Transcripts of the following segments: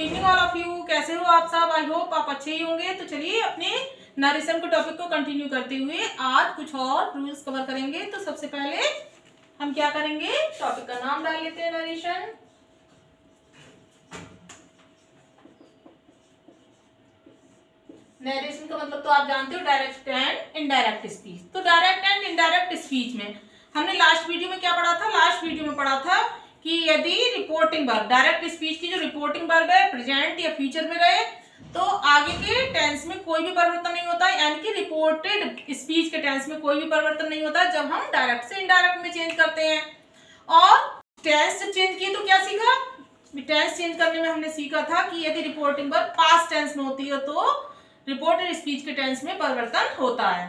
Evening all of you. कैसे हो आप सब? आई होप आप अच्छे ही होंगे। तो चलिए अपने नरेशन के टॉपिक को कंटिन्यू करते हुए आज कुछ और रूल्स कवर करेंगे। तो सबसे पहले हम क्या करेंगे, टॉपिक का नाम डाल लेते हैं नरेशन। नरेशन का मतलब तो आप जानते हो, डायरेक्ट एंड इनडायरेक्ट स्पीच। तो डायरेक्ट एंड इनडायरेक्ट स्पीच में हमने लास्ट वीडियो में क्या पढ़ा था? लास्ट वीडियो में पढ़ा था कि यदि रिपोर्टिंग वर्ब, डायरेक्ट स्पीच की जो रिपोर्टिंग वर्ब है प्रेजेंट या फ्यूचर में रहे तो आगे के टेंस में कोई भी परिवर्तन नहीं होता है, यानी कि रिपोर्टेड स्पीच के टेंस में कोई भी परिवर्तन नहीं होता जब हम डायरेक्ट से इनडायरेक्ट में चेंज करते हैं। और टेंस चेंज किए तो क्या सीखा? टेंस चेंज करने में हमने सीखा था कि यदि रिपोर्टिंग वर्ब पास्ट टेंस में होती है तो रिपोर्टेड स्पीच के टेंस में परिवर्तन होता है।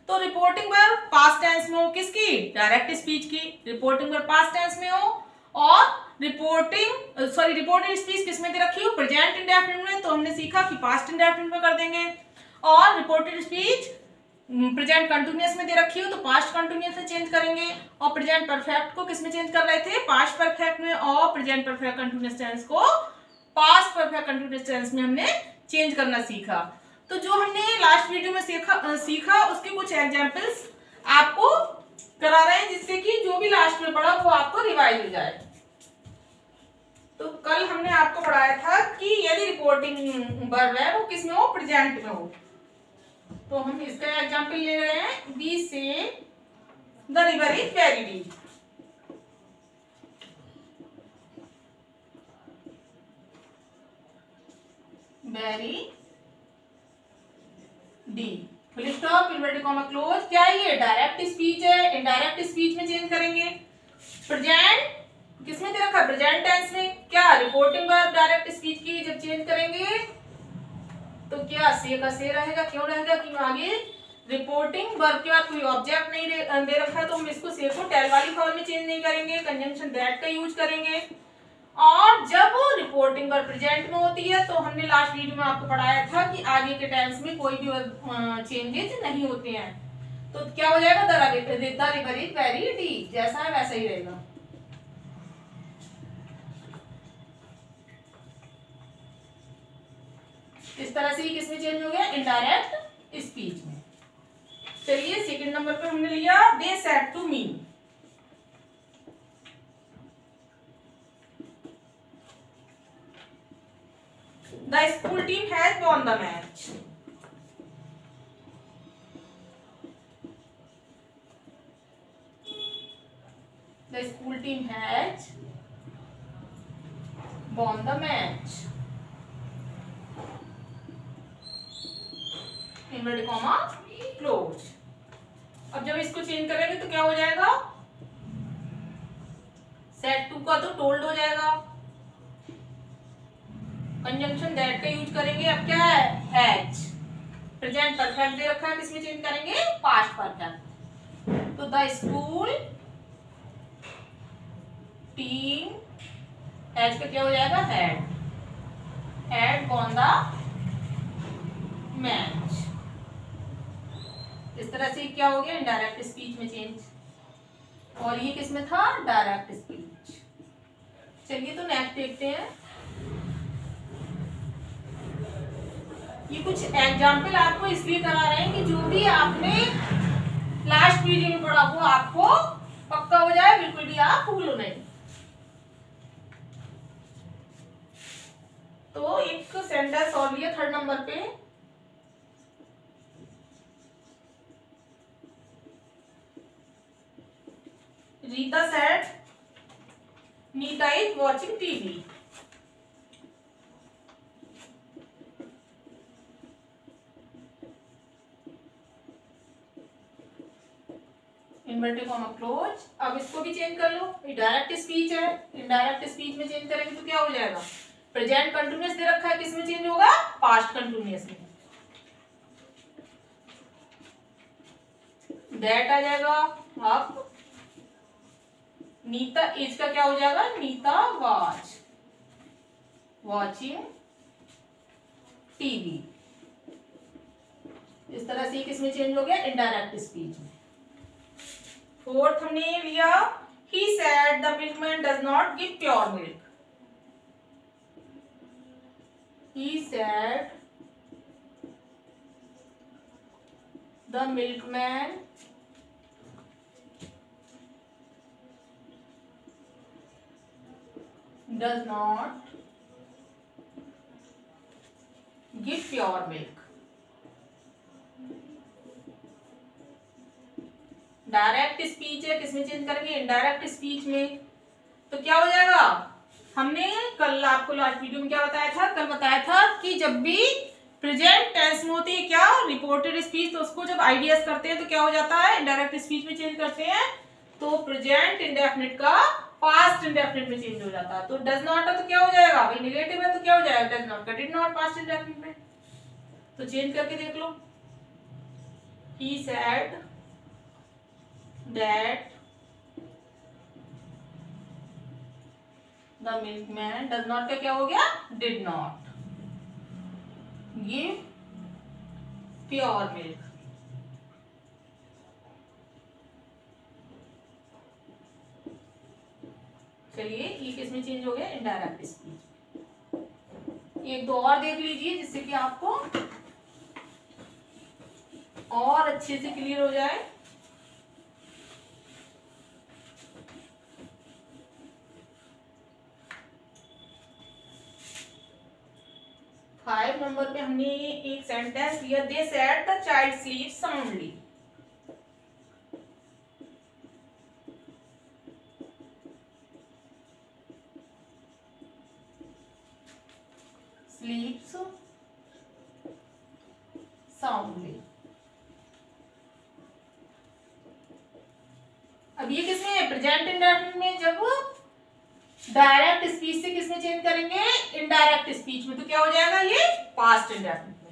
तो रिपोर्टिंग वर्ब पास्ट टेंस में हो किसकी? डायरेक्ट स्पीच की। रिपोर्टिंग वर्ब पास्ट टेंस में हो और रिपोर्टेड स्पीच किसमें दे रखी हो? प्रेजेंट इंडेफिनिट में। तो हमने सीखा कि पास्ट इंडेफिनिट में कर देंगे। और रिपोर्टेड स्पीच प्रेजेंट कंटिन्यूअस में दे रखी हो तो पास्ट कंटिन्यूअस में चेंज करेंगे। और प्रेजेंट परफेक्ट को किसमें चेंज कर रहे थे? पास्ट परफेक्ट में। और प्रेजेंट परफेक्ट कंटिन्यूअस टेंस को पास्ट परफेक्ट कंटिन्यूअस टेंस में हमने चेंज करना सीखा। तो जो हमने लास्ट वीडियो में सीखा उसके कुछ एग्जांपल्स आपको करा रहे हैं जिससे कि जो भी लास्ट में पढ़ा वो आपको रिवाइज हो जाए। तो कल हमने आपको पढ़ाया था कि यदि रिपोर्टिंग वर्ब है वो किसमें हो? प्रेजेंट में हो। तो हम इसका एग्जांपल ले रहे हैं, वी से the river is very deep. Very D, full stop, inverted comma close. क्या ये डायरेक्ट स्पीच है? इनडायरेक्ट स्पीच में चेंज करेंगे। प्रेजेंट किसमें दे रखा है? प्रेजेंट टेंस में। क्या रिपोर्टिंग वर्ब डायरेक्ट स्पीच की जब चेंज करेंगे तो क्या से का से रहेगा? क्यों रहेगा? कि आगे रिपोर्टिंग वर्ब के बाद कोई ऑब्जेक्ट नहीं दे रखा है तो हम इसको से को टेल वाली फॉर्म में चेंज नहीं करेंगे, कंजंक्शन दैट का यूज करेंगे। और जब रिपोर्टिंग वर्ब प्रेजेंट में होती है तो हमने लास्ट वीडियो में आपको पढ़ाया था कि आगे के टेंस में कोई भी चेंजेस नहीं होते हैं। तो क्या हो जाएगा? The river is very deep, जैसा है वैसा ही रहेगा। इस तरह से ही किसमें चेंज हो गया? इनडायरेक्ट स्पीच में। चलिए सेकंड नंबर पे हमने लिया, they said to me. The school team has won the match. The school team has won the match. Inverted comma close. अब जब इसको चेंज करेंगे तो क्या हो जाएगा? सेड टू का तो टोल्ड हो जाएगा। कंजंक्शन दैट का यूज करेंगे। अब क्या है? हैज। प्रेजेंट परफेक्ट दे रखा है, किसमें चेंज करेंगे? Past perfect. तो द स्कूल टीम हैज का क्या हो जाएगा? Had won the match. इस तरह से क्या हो गया? इनडायरेक्ट स्पीच में चेंज। और ये किसमें था? Direct speech. चलिए तो नेक्स्ट देखते हैं। ये कुछ एग्जाम्पल आपको इसलिए करा रहे हैं कि जो भी आपने लास्ट वीडियो में पढ़ा वो आपको पक्का हो जाए, बिल्कुल भी आप भूलो नहीं। तो एक सेंटेंस और लिया थर्ड नंबर पे। Rita said Nita is watching TV. Inverted comma close. अब इसको भी चेंज कर लो, ये डायरेक्ट स्पीच है। इनडायरेक्ट स्पीच में चेंज करेंगे तो क्या हो जाएगा? प्रेजेंट कंटिन्यूअस दे रखा है, किसमें चेंज होगा? पास्ट कंटिन्यूअस में। दैट आ जाएगा। अब नीता इज का क्या हो जाएगा? Nita was watching TV. इस तरह से किसमें चेंज हो गया? इनडायरेक्ट स्पीच में। फोर्थ हमने लिया, he said the milkman does not give pure milk. He said the milkman does not give pure milk. Direct speech है, किसमें चेंज करेंगे? इनडायरेक्ट स्पीच में। तो क्या हो जाएगा? हमने कल आपको लास्ट वीडियो में क्या बताया था? कल बताया था कि जब भी प्रेजेंट टेंस में होती है क्या रिपोर्टेड स्पीच, तो उसको जब आईडीएस करते हैं तो क्या हो जाता है? इनडायरेक्ट स्पीच में चेंज करते हैं तो प्रेजेंट इंडेफिनिट का पास्ट इंडेफिनिट में चेंज हो जाता है। तो डज नॉट है तो क्या हो जाएगा? भाई नेगेटिव है तो क्या हो जाएगा? डज नॉट का डिड नॉट पास्ट इंडेफिनिट में। तो चेंज करके देख लो। He said that the milkman does not का क्या हो गया? did not give pure milk। चलिए ये किसमें चेंज हो गया? Indirect speech. एक दो और देख लीजिए जिससे कि आपको और अच्छे से क्लियर हो जाए। 5 नंबर पे हमने एक सेंटेंस लिया, they said the child sleep soundly. स्लीप्स soundly. अब ये किसमें है? प्रेजेंट इंडेफिनिट में। जब डायरेक्ट स्पीच से किसमें चेंज करेंगे? इनडायरेक्ट स्पीच में। तो क्या हो जाएगा? ये पास्ट इंडेफिनिट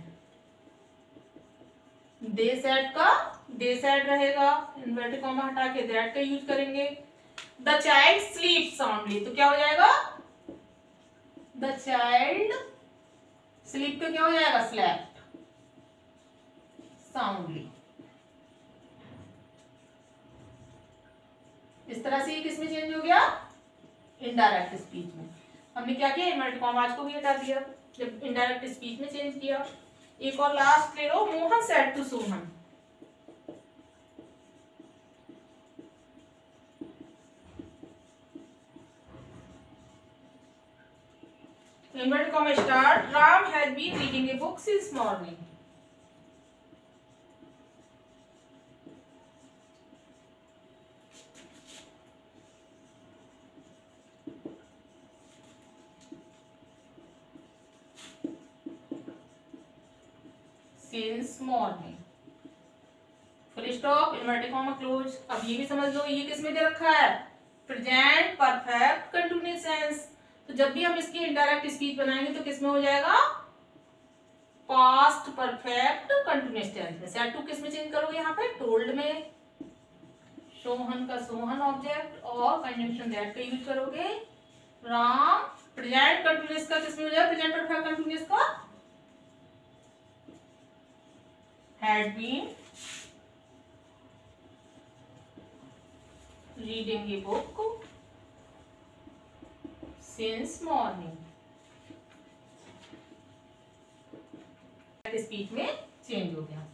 में। दे सेड का दे सेड रहेगा, इन्वर्टेड कॉमा हटा के दैट का यूज करेंगे। द चाइल्ड स्लीप साउंडली, तो क्या हो जाएगा? द चाइल्ड स्लीप तो क्या हो जाएगा? Slept soundly. इस तरह से ये किसमें चेंज हो गया? इनडायरेक्ट स्पीच में। हमने क्या किया? इन्वर्टेड कॉमास को भी हटा दिया जब इनडायरेक्ट स्पीच में चेंज किया। एक और लास्ट ले लो, Mohan said to Sohan. Inverted comma start, Ram has been reading a book since morning. Since morning, full stop, inverted comma close. अब ये भी समझ लो ये किसमें दे रखा है? Present perfect continuous tense. तो जब भी हम इसकी इनडायरेक्ट स्पीच बनाएंगे तो किसमें हो जाएगा? पास्ट परफेक्ट कंटीन्यूअस टेंस में। सेड टू किसमें चेंज करोगे? यहाँ पे टोल्ड में। सोहन का सोहन ऑब्जेक्ट और कंजंक्शन दैट का यूज करोगे। राम प्रेजेंट कंटीन्यूअस का किसमें हो जाएगा? प्रेजेंट परफेक्ट कंटीन्यूअस का had been reading a book since morning। Speech में चेंज हो गया।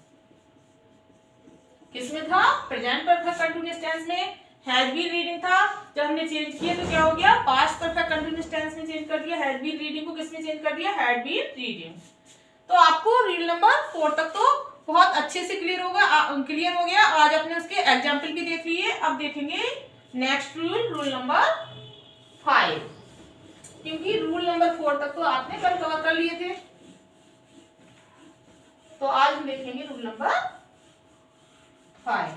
किसमें था? प्रेजेंट परफेक्ट कंटीन्यूअस टेंस में। हैज बीन रीडिंग था, जब हमने चेंज किया तो क्या हो गया? पास्ट परफेक्ट कंटीन्यूअस टेंस में चेंज कर दिया। हैज बीन रीडिंग को किसमें चेंज कर दिया? Had been reading. तो आपको रूल नंबर 4 तक तो बहुत अच्छे से क्लियर हो गया। आज आपने उसके एग्जाम्पल भी देख लिए। अब देखेंगे नेक्स्ट रूल नंबर 5, क्योंकि रूल नंबर 4 तक तो आपने कल कवर कर लिए थे। तो आज हम देखेंगे रूल नंबर 5।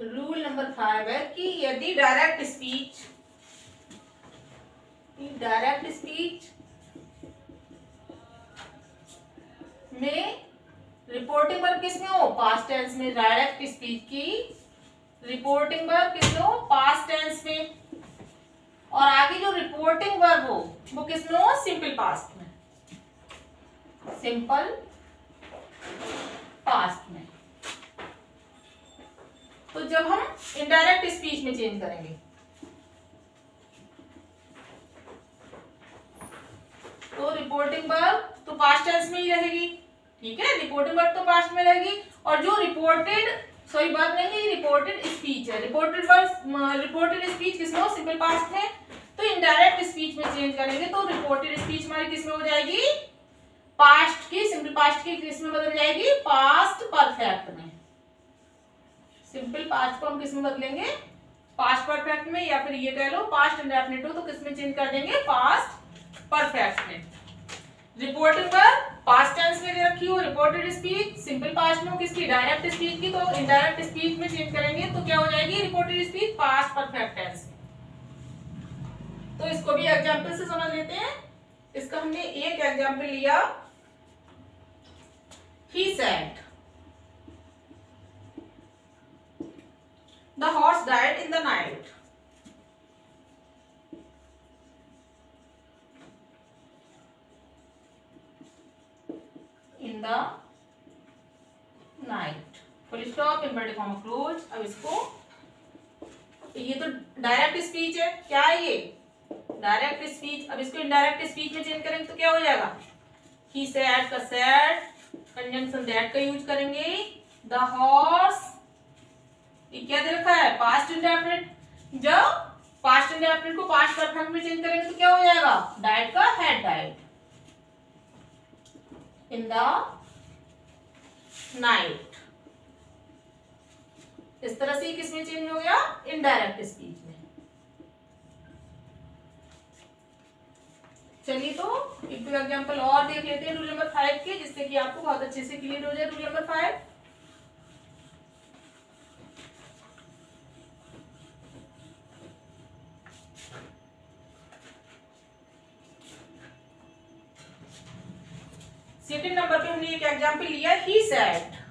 रूल नंबर 5 है कि यदि डायरेक्ट स्पीच में रिपोर्टिंग वर्ब किसमें हो? पास्ट टेंस में। डायरेक्ट स्पीच की रिपोर्टिंग वर्ब किसमें हो? पास्ट टेंस में। और आगे जो रिपोर्टिंग वर्ब हो वो किसमें हो? सिंपल पास्ट में। सिंपल पास्ट में। तो जब हम इनडायरेक्ट स्पीच में चेंज करेंगे तो रिपोर्टिंग वर्ब तो पास्ट टेंस में ही रहेगी, ठीक है, रिपोर्टिंग वर्ब तो पास्ट में रहेगी। और जो रिपोर्टेड वर्ब नहीं, रिपोर्टेड स्पीच है, रिपोर्टेड स्पीच किसमें हो, सिंपल पास्ट में, तो इनडायरेक्ट स्पीच में चेंज करेंगे तो रिपोर्टेड स्पीच हमारी किसमें हो जाएगी, पास्ट की, सिंपल पास्ट की किसमें बदल जाएगी, पास्ट परफेक्ट में। सिंपल पास्ट को हम किसमें बदलेंगे, पास्ट परफेक्ट में, या फिर ये कह लो पास्ट इंडेफिनिट हो तो किसमें चेंज कर देंगे, पास्ट परफेक्ट में। रिपोर्टिंग वर्ब पास्ट टेंस में दे रखी हो, रिपोर्टेड स्पीच सिंपल पास्ट में हो किसकी, डायरेक्ट स्पीच की, तो इनडायरेक्ट स्पीच में चेंज करेंगे तो क्या हो जाएगी, reported speech past perfect tense में। तो इसको भी एग्जांपल से समझ लेते हैं। इसका हमने एक एग्जांपल लिया, he said the horse died in the night. In the night, full stop, inverted comma close. अब इसको, ये तो डायरेक्ट स्पीच है, क्या है ये, डायरेक्ट स्पीच। अब इसको इनडायरेक्ट स्पीच में चेंज करेंगे तो क्या हो जाएगा, he said का said कंजंक्शन दैट का यूज करेंगे, द हॉर्स, ये क्या दे रखा है, पास्ट इंडेफिनिट। जब पास्ट इंडेफिनिट को पास्ट परफेक्ट में चेंज करेंगे तो क्या हो जाएगा, डाइड का had died in the night. इस तरह से किसमें चेंज हो गया, इनडायरेक्ट स्पीच में। चलिए तो एक दो एग्जांपल और देख लेते हैं रूल नंबर 5 के, जिससे कि आपको बहुत अच्छे से क्लियर हो जाए रूल नंबर 5। सेकंड नंबर पे हमने एक एग्जांपल लिया, he said,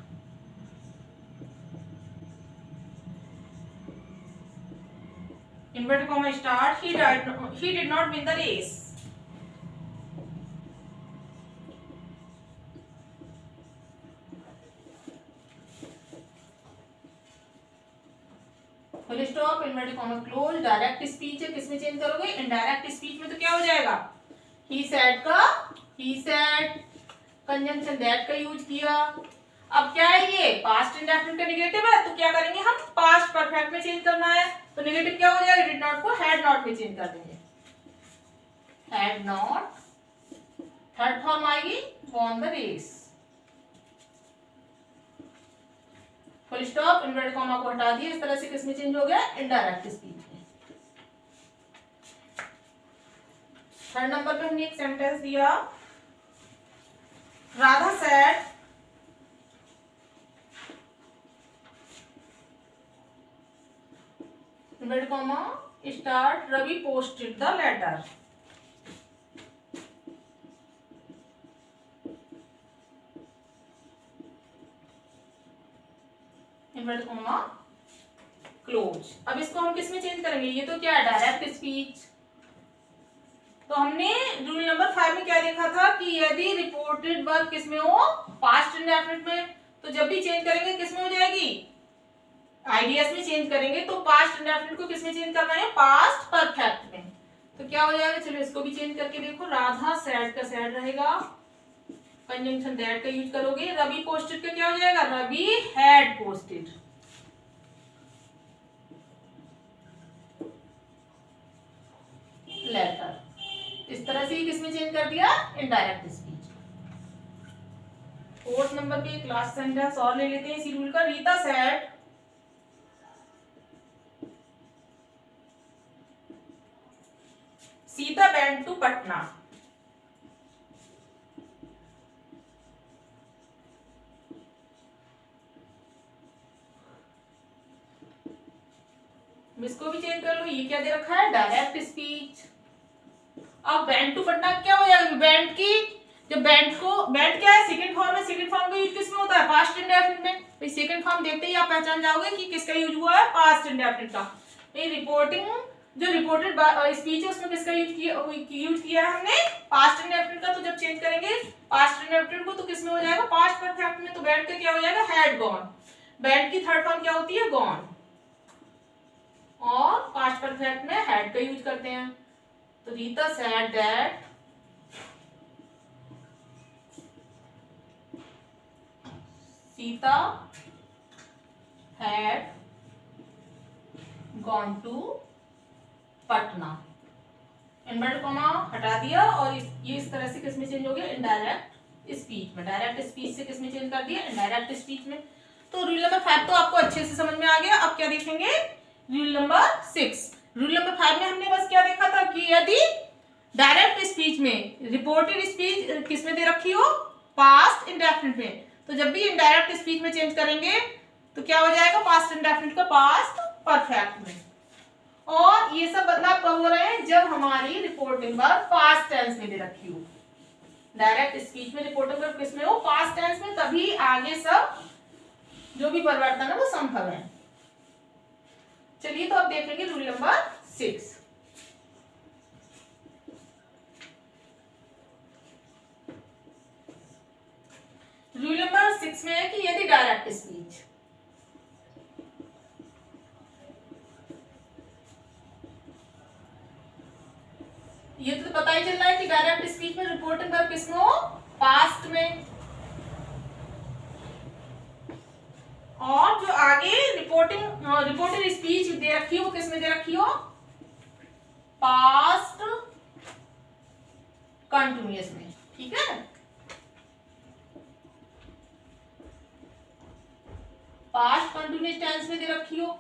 inverted comma start, he did not win the race. Full stop, inverted comma close, direct speech है, किसमें चेंज करोगे, इनडायरेक्ट स्पीच में, तो क्या हो जाएगा, he said का he said कंजंक्शन दैट का यूज किया। अब क्या है, ये पास्ट इंडेफिनिट का नेगेटिव है, तो क्या करेंगे हम, पास्ट परफेक्ट में चेंज करना है, तो नेगेटिव क्या हो जाएगा, डिड नॉट को हैड नॉट में चेंज कर देंगे, हैड नॉट, थर्ड फॉर्म आएगी won the race, full stop, inverted comma को हटा दिया। इस तरह से किसमें चेंज हो गया, इनडायरेक्ट स्पीच में। थर्ड नंबर पे हमने एक सेंटेंस दिया, Radha said inverted comma start, Ravi posted the letter. Inverted comma close. अब इसको हम किसमें चेंज करेंगे, ये तो क्या है, डायरेक्ट स्पीच। तो हमने रूल नंबर 5 में क्या देखा था कि यदि रिपोर्टेड वर्ब किसमें हो, पास्ट इंडेफिनिट में, तो जब भी चेंज करेंगे किसमें हो जाएगी, आईडीएस में चेंज करेंगे तो पास्ट इंडेफिनिट को किसमें चेंज करना है, पास्ट परफेक्ट में। तो क्या हो जाएगा, चलो इसको भी चेंज करके देखो, राधा सैड का सैड रहेगा, कंजंक्शन दैट का यूज करोगे, रवि पोस्टेड का क्या हो जाएगा, रवि हैड पोस्टेड। लेटर, इस तरह से ही किसमें चेंज कर दिया, इनडायरेक्ट स्पीच। फोर्थ नंबर पे क्लास सेंटेंस और ले लेते हैं इसी रूल का, Rita said Sita went to Patna. इसको भी चेंज कर लो, ये क्या दे रखा है, डायरेक्ट स्पीच। अब वेंट टू पटना क्या हो जाएगा, वेंट की, जब वेंट क्या है, सेकंड फॉर्म है, सेकंड फॉर्म का यूज किसमें होता है, पास्ट इंडेफिनिट में। भाई सेकंड फॉर्म देखते ही आप पहचान जाओगे कि किसका यूज हुआ है, पास्ट इंडेफिनिट का। रिपोर्टिंग, जो रिपोर्टेड स्पीच है उसमें किसका यूज किया है हमने, पास्ट इंडेफिनिट का। तो जब चेंज करेंगे पास्ट इंडेफिनिट को तो किसमें हो जाएगा, पास्ट परफेक्ट में। तो वेंट का क्या हो जाएगा, हैड गॉन। वेंट की थर्ड फॉर्म क्या होती है, गॉन, और पास्ट परफेक्ट में हैड का यूज करते हैं। तो Rita said that Sita had gone to Patna. Inverted comma हटा दिया और ये इस तरह से किसमें चेंज हो गया, इनडायरेक्ट स्पीच में। डायरेक्ट स्पीच से किसमें चेंज कर दिया, इनडायरेक्ट स्पीच में। तो रूल नंबर 5 तो आपको अच्छे से समझ में आ गया। अब क्या देखेंगे, रूल नंबर 6। रूल नंबर 5 में हमने बस क्या देखा था कि यदि डायरेक्ट स्पीच में रिपोर्टेड स्पीच किसमें दे रखी हो, पास्ट इंडेफिनिट में, तो जब भी इनडायरेक्ट स्पीच में चेंज करेंगे तो क्या हो जाएगा, पास्ट इंडेफिनिट का पास्ट परफेक्ट में। और ये सब बदलाव कब हो रहे हैं, जब हमारी रिपोर्टिंग वर्ब पास्ट टेंस में दे रखी हो। डायरेक्ट स्पीच में रिपोर्टिंग वर्ब किसमें हो, पास्ट टेंस में, तभी आगे सब जो भी परिवर्तन है वो संभव है। चलिए तो अब देखेंगे रूल नंबर 6। रूल नंबर 6 में है कि यदि डायरेक्ट स्पीच ये तो पता ही चल रहा है कि डायरेक्ट स्पीच में रिपोर्टिंग वर्ब किसमें हो, पास्ट में। और जो आगे रिपोर्टेड स्पीच दे रखी हो वो किसमें दे रखी हो, पास्ट कंटिन्यूअस में। ठीक है, पास्ट कंटिन्यूअस टेंस में दे रखी हो,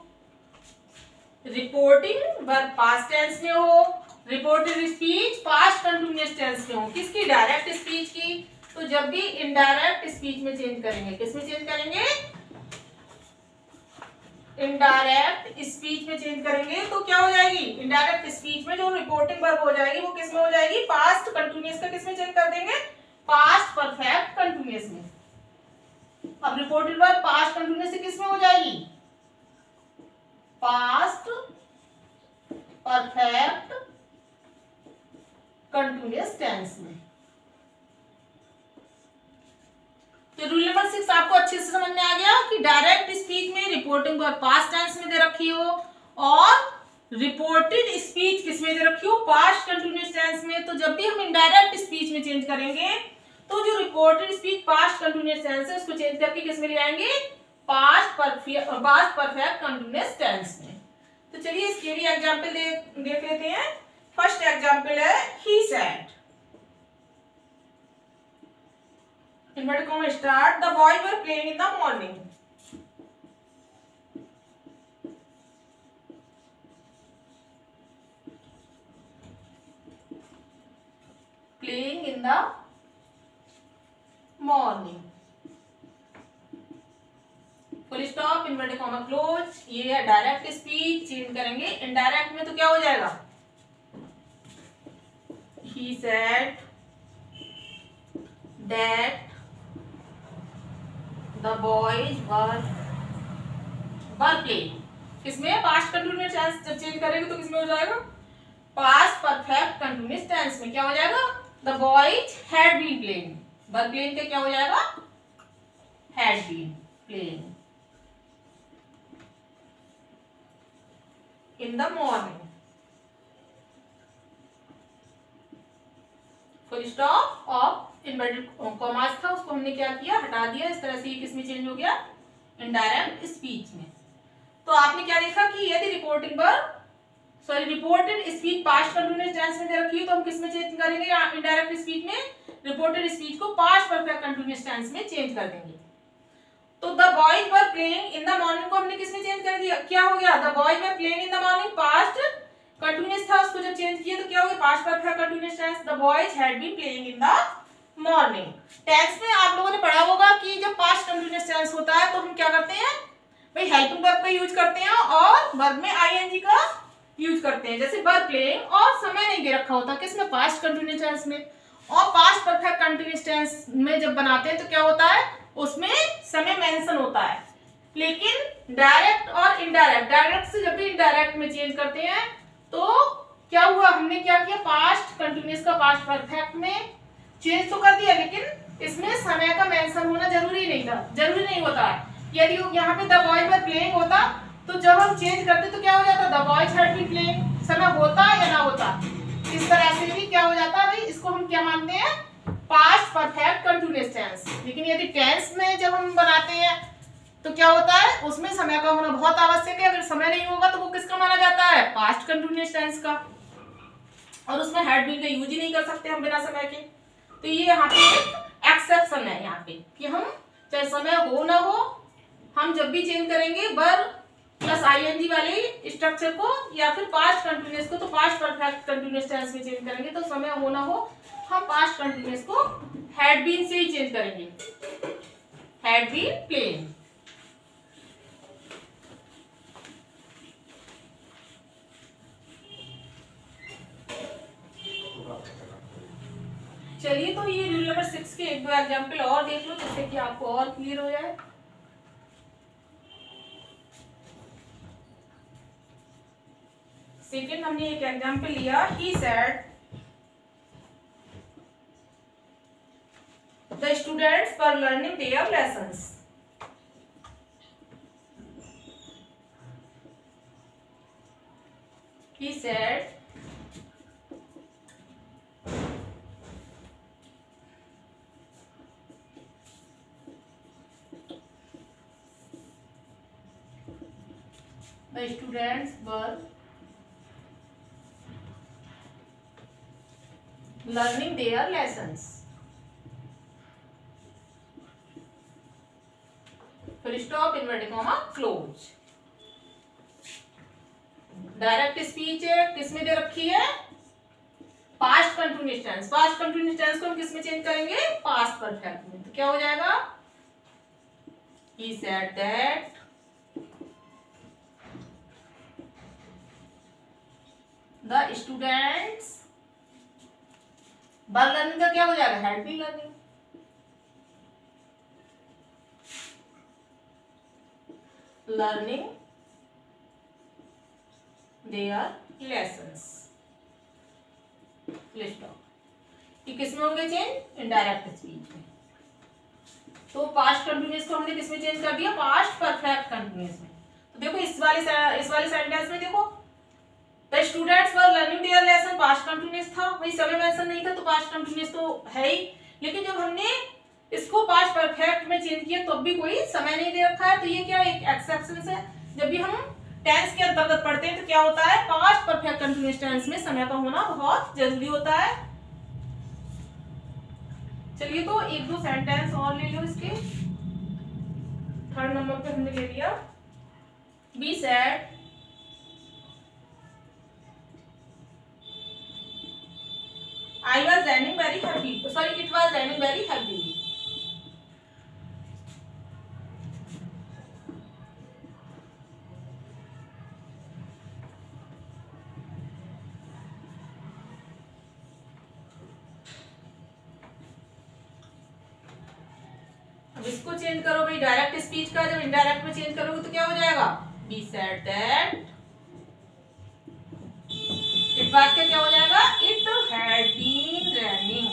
रिपोर्टिंग वर्ब पास्ट टेंस में हो, reported speech past continuous tense में हो, किसकी, डायरेक्ट स्पीच की। तो जब भी इनडायरेक्ट स्पीच में चेंज करेंगे, किसमें चेंज करेंगे, इनडायरेक्ट स्पीच में चेंज करेंगे, तो क्या हो जाएगी, इनडायरेक्ट स्पीच में जो रिपोर्टिंग वर्ब हो जाएगी वो किसमें हो जाएगी, पास्ट कंटिन्यूअस का किसमें चेंज कर देंगे, पास्ट परफेक्ट कंटिन्यूअस में। अब रिपोर्टेड वर्ब पास्ट कंटिन्यूअस से किसमें हो जाएगी, पास्ट परफेक्ट कंटिन्यूअस टेंस में। तो रूल नंबर 6 आपको अच्छे से समझ में आ गया कि डायरेक्ट स्पीच में रिपोर्टिंग वर्ब पास्ट टेंस में दे रखी हो और रिपोर्टेड स्पीच किसमें दे रखी हो, पास्ट कंटिन्यूअस टेंस में। तो जब भी हम इनडायरेक्ट स्पीच में चेंज करेंगे तो जो reported speech past continuous tense है उसको चेंज करके किसमें ले आएंगे, पास्ट परफेक्ट कंटिन्यूअस टेंस में। तो चलिए इसके भी एग्जांपल देख लेते हैं। फर्स्ट एग्जांपल है he said, inverted comma start, the boys were playing in the morning. Playing in the morning. Full stop, inverted comma close. ये है डायरेक्ट स्पीच, चेंज करेंगे इनडायरेक्ट में तो क्या हो जाएगा, he said that the boys were playing। किसमें, past continuous tense जब चेंज करेंगे तो किसमें हो जाएगा, पास्ट परफेक्ट कंटिन्यूअस टेंस में। क्या हो जाएगा, the boys had been playing। Were playing का क्या हो जाएगा, had been playing in the morning। Full stop, और इनवर्टेड कॉमास था उसको हमने क्या किया, हटा दिया। इस तरह से ये किसमें चेंज हो गया, इनडायरेक्ट स्पीच में। तो आपने क्या देखा कि यदि reported speech past continuous tense में दे रखी है तो हम किसमें चेंज करेंगे, इनडायरेक्ट स्पीच में रिपोर्टेड स्पीच को पास्ट परफेक्ट कंटिन्यूअस टेंस में चेंज कर देंगे। तो the boys were playing in the morning को हमने किसमें चेंज कर दिया, क्या हो गया, the boys were playing in the morning past continuous था, उसको जब चेंज किया तो क्या हो गया, past perfect continuous tense, the boys had been playing in the morning. Tense में आप लोगों ने पढ़ा होगा कि जब पास्ट कंटिन्यूअस टेंस होता है तो हम क्या करते हैं भाई, हेल्पिंग वर्ब का यूज करते हैं और वर्ब में आईएनजी का यूज करते हैं। जैसे वर प्लेइंग, और समय नहीं दे रखा होता किसमें, पास्ट कंटिन्यूअस टेंस में। और पास्ट परफेक्ट कंटिन्यूअस टेंस में जब बनाते हैं तो क्या होता है, उसमें समय मेंशन होता है। लेकिन डायरेक्ट और इनडायरेक्ट, डायरेक्ट से जब भी इनडायरेक्ट में चेंज करते हैं तो क्या हुआ, हमने क्या किया, पास्ट कंटिन्यूअस का पास्ट परफेक्ट में चेंज तो कर दिया, लेकिन इसमें समय का मेंशन होना जरूरी नहीं था, जरूरी नहीं होता है। यदि यहाँ पे द बॉयज वर प्लेइंग होता तो जब हम चेंज करते तो क्या हो जाता, the boys had been playing, समय होता या ना होता, इस तरह से भी क्या हो जाता है भाई, इसको हम क्या मानते हैं, पास्ट परफेक्ट कंटिन्यूअस टेंस। लेकिन यदि टेंस में जब हम बनाते हैं तो क्या होता है, उसमें समय का होना बहुत आवश्यक है। अगर समय नहीं होगा तो वो किसका माना जाता है, पास्ट कंटिन्यूअस टेंस का। और उसमें हैड बीन का यूज ही नहीं कर सकते हम बिना समय के। तो ये यहाँ पे एक एक्सेप्शन है यहाँ पे कि हम चाहे समय हो ना हो, हम जब भी चेंज करेंगे वर प्लस आईएनजी वाले स्ट्रक्चर को या फिर पास्ट कंटिन्यूअस को, तो पास्ट परफेक्ट कंटिन्यूअस टेंस में चेंज करेंगे। तो समय हो ना हो, हम पास्ट कंटिन्यूअस को हैड बीन से ही चेंज करेंगे, हैड बीन प्लेन। चलिए, तो ये रूल नंबर 6 के एक दो एग्जाम्पल और देख लो जिससे कि आपको और क्लियर हो जाए। सेकेंड हमने एक एग्जाम्पल लिया, he said the students were learning their lessons. ही सेड the students were learning their lessons. फिर stop, inverted comma, close. Direct speech है, किसमें दे रखी है, past continuous tense. Past continuous tense को हम किस में चेंज करेंगे, पास्ट परफेक्ट में। तो क्या हो जाएगा, he said that the students were learning का क्या हो जाएगा, had been learning. Learning their lessons. ये किस में होंगे चेंज, इनडायरेक्ट स्पीच में। तो पास्ट कंटिन्यूअस को हमने किस में चेंज कर दिया, पास्ट परफेक्ट कंटिन्यूअस में। तो देखो इस वाले सेंटेंस में देखो, the students were learning there lesson, past continuous था, वही समय मेंशन नहीं था तो पास्ट कंटिन्यूअस तो है ही। लेकिन जब हमने इसको पास्ट परफेक्ट में चेंज किया तो भी कोई समय नहीं दे रखा है। तो ये क्या एक एक्सेप्शन है। जब भी हम टेंस के अंतर्गत पढ़ते हैं तो क्या होता है, पास्ट परफेक्ट कंटिन्यूअस टेंस में समय का होना बहुत जरूरी होता है। चलिए, तो एक दो सेंटेंस और ले लो इसके। थर्ड नंबर पे हमने ले लिया, be said I was raining very happy. Sorry, it was raining very happily. अब इसको चेंज करो भाई, डायरेक्ट स्पीच का जब इनडायरेक्ट में चेंज करोगे तो क्या हो जाएगा, B said that. It was क्या हो जाएगा, it had been raining.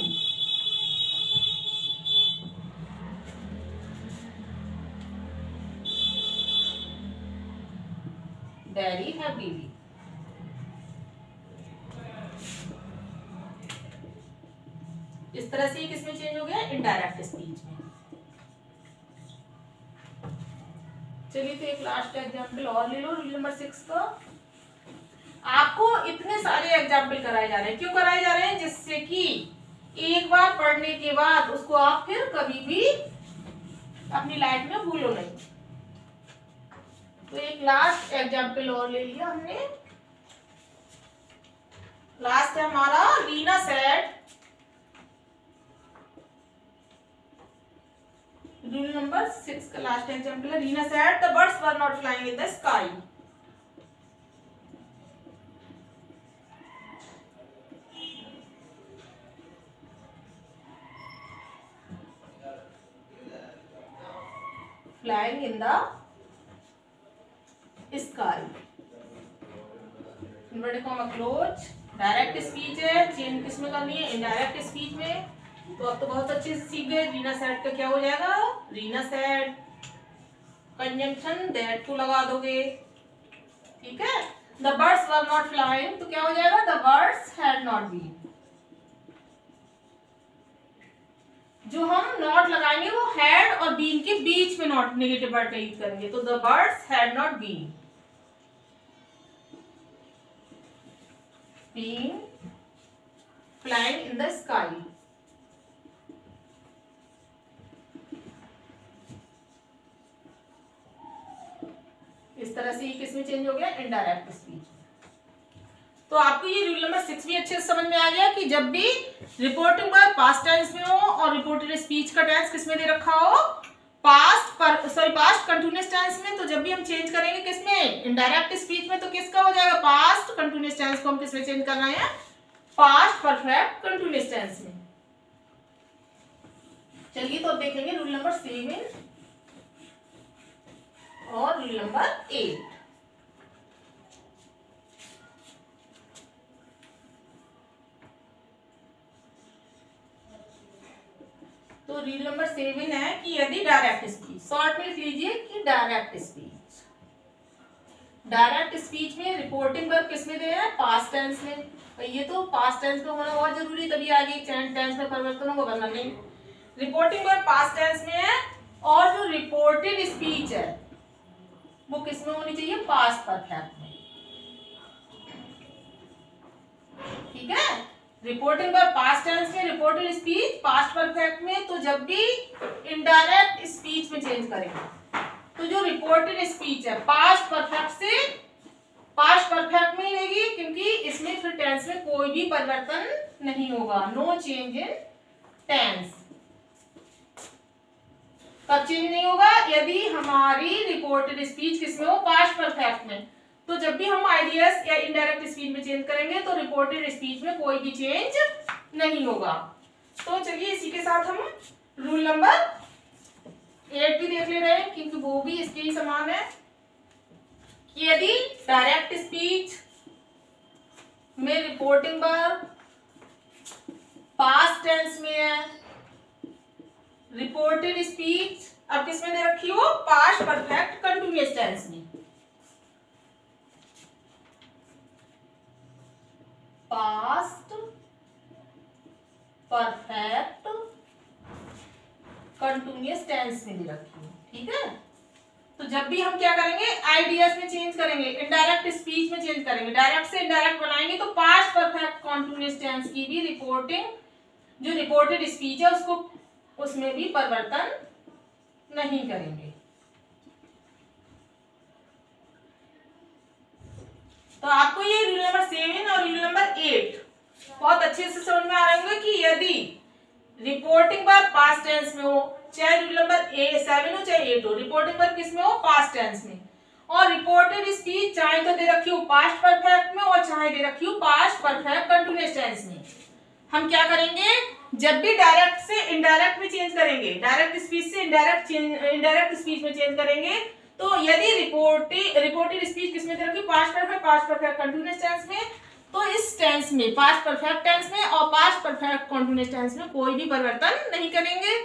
Very happily. इस तरह से किसमें चेंज हो गया, इनडायरेक्ट स्पीच में। चलिए, तो एक लास्ट एग्जांपल और ले लो रूल नंबर 6 का। आपको इतने सारे एग्जाम्पल कराए जा रहे हैं, क्यों कराए जा रहे हैं, जिससे कि एक बार पढ़ने के बाद उसको आप फिर कभी भी अपनी लाइफ में भूलो नहीं। तो एक लास्ट एग्जाम्पल और ले लिया हमने। लास्ट है हमारा, रीना सेड, रूल नंबर 6 का लास्ट एग्जाम्पल है, Reena said the birds were not flying in the sky. Flying in the sky, inverted comma close. Direct speech है, चेंज किसमें करनी है, इनडायरेक्ट स्पीच में। तो अब तो बहुत अच्छे से सीख गए। रीना सेड का क्या हो जाएगा, रीना सेड, कंजंक्शन दैट को लगा दोगे, ठीक है। The birds were not flying, तो क्या हो जाएगा, the birds had not been. जो हम नॉट लगाएंगे वो हैड और बीन के बीच में नॉट नेगेटिव वर्ड का यूज करेंगे। तो the birds had not been flying in the sky। इस तरह से ये किसमें चेंज हो गया, इनडायरेक्ट स्पीच। तो आपको ये रूल नंबर 6 भी अच्छे से समझ में आ गया कि जब भी रिपोर्टिंग वर्ब पास्ट टेंस में हो और रिपोर्टेड स्पीच का टेंस किसमें दे रखा हो, पास्ट कंटीन्यूअस टेंस में, तो जब भी हम चेंज करेंगे किसमें, इनडायरेक्ट स्पीच में, तो किसका हो जाएगा, पास्ट कंटीन्यूअस टेंस को हम किसमें चेंज करना है, पास्ट परफेक्ट कंटीन्यूअस टेंस में। चलिए तो अब देखेंगे रूल नंबर 7 और रूल नंबर 8। तो रूल नंबर 7 है कि यदि डायरेक्ट स्पीच, शॉर्ट में लिख लीजिए कि डायरेक्ट स्पीच में रिपोर्टिंग वर्ब किसमें दे रहा है, पास्ट टेंस में। तो ये तो पास्ट टेंस में होना बहुत जरूरी है, तभी आगे टेंस में परिवर्तन होगा, वरना नहीं। रिपोर्टिंग वर्ब पास्ट टेंस में है और जो रिपोर्टेड स्पीच है वो किसमें होनी चाहिए, पास्ट परफेक्ट में। ठीक है, रिपोर्टिंग वर्ब पास्ट टेंस में, रिपोर्टेड स्पीच पास्ट परफेक्ट में। तो जब भी इनडायरेक्ट स्पीच में चेंज करेंगे तो जो रिपोर्टेड स्पीच है पास्ट परफेक्ट से पास्ट परफेक्ट में लेगी, क्योंकि इसमें फिर टेंस में कोई भी परिवर्तन नहीं होगा, नो चेंज इन टेंस। कब चेंज नहीं होगा, यदि हमारी रिपोर्टेड स्पीच किसमें हो, पास्ट परफेक्ट में। तो जब भी हम आइडियस या इनडायरेक्ट स्पीच में चेंज करेंगे तो रिपोर्टेड स्पीच में कोई भी चेंज नहीं होगा। तो चलिए इसी के साथ हम रूल नंबर 8 भी देख ले रहे हैं, क्योंकि वो भी इसके ही समान है कि यदि डायरेक्ट स्पीच में रिपोर्टिंग वर्ब पास्ट टेंस में है, रिपोर्टेड स्पीच अब किसमें दे रखी हो, पास्ट परफेक्ट कंटीन्यूअस टेंस में। पास्ट परफेक्ट कंटीन्यूअस टेंस में दे रखी है। ठीक है, तो जब भी हम क्या करेंगे, आइडियस में चेंज करेंगे, इनडायरेक्ट स्पीच में चेंज करेंगे, डायरेक्ट से इनडायरेक्ट बनाएंगे, तो पास्ट परफेक्ट कंटीन्यूअस टेंस की भी रिपोर्टिंग, जो रिपोर्टेड स्पीच है उसको, उसमें भी परिवर्तन नहीं करेंगे। तो आपको ये रूल नंबर 7 और रूल नंबर 8 बहुत अच्छे से समझ में आ रहे होंगे कि यदि रिपोर्टिंग वर्ब पास्ट टेंस में हो, चाहे रूल नंबर 7 हो चाहे 8 हो, रिपोर्टिंग वर्ब किस में हो, पास्ट टेंस में, और रिपोर्टेड स्पीच चाहे तो दे रखी हो पास्ट परफेक्ट में और चाहे दे रखी हो पास्ट परफेक्ट कंटीन्यूअस टेंस में, हम क्या करेंगे, जब भी डायरेक्ट से इनडायरेक्ट में चेंज करेंगे, डायरेक्ट स्पीच से इनडायरेक्ट स्पीच में चेंज करेंगे, तो यदि रिपोर्टेड स्पीच किसमें दे रखी, पास्ट परफेक्ट कंटीन्यूअस टेंस में, तो इस टेंस में, पास्ट परफेक्ट टेंस में और पास्ट परफेक्ट कंटीन्यूअस टेंस में कोई भी परिवर्तन नहीं करेंगे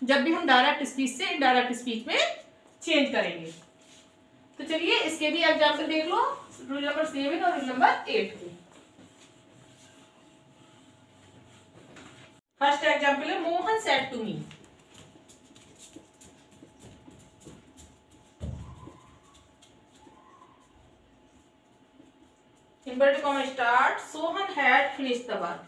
जब भी हम डायरेक्ट स्पीच से इनडायरेक्ट स्पीच में चेंज करेंगे। तो चलिए इसके भी एग्जांपल देख लो, रूल नंबर 7 और रूल नंबर 8 के। फर्स्ट एग्जांपल है, Mohan said to me, inverted comma start, Sohan had finished the work.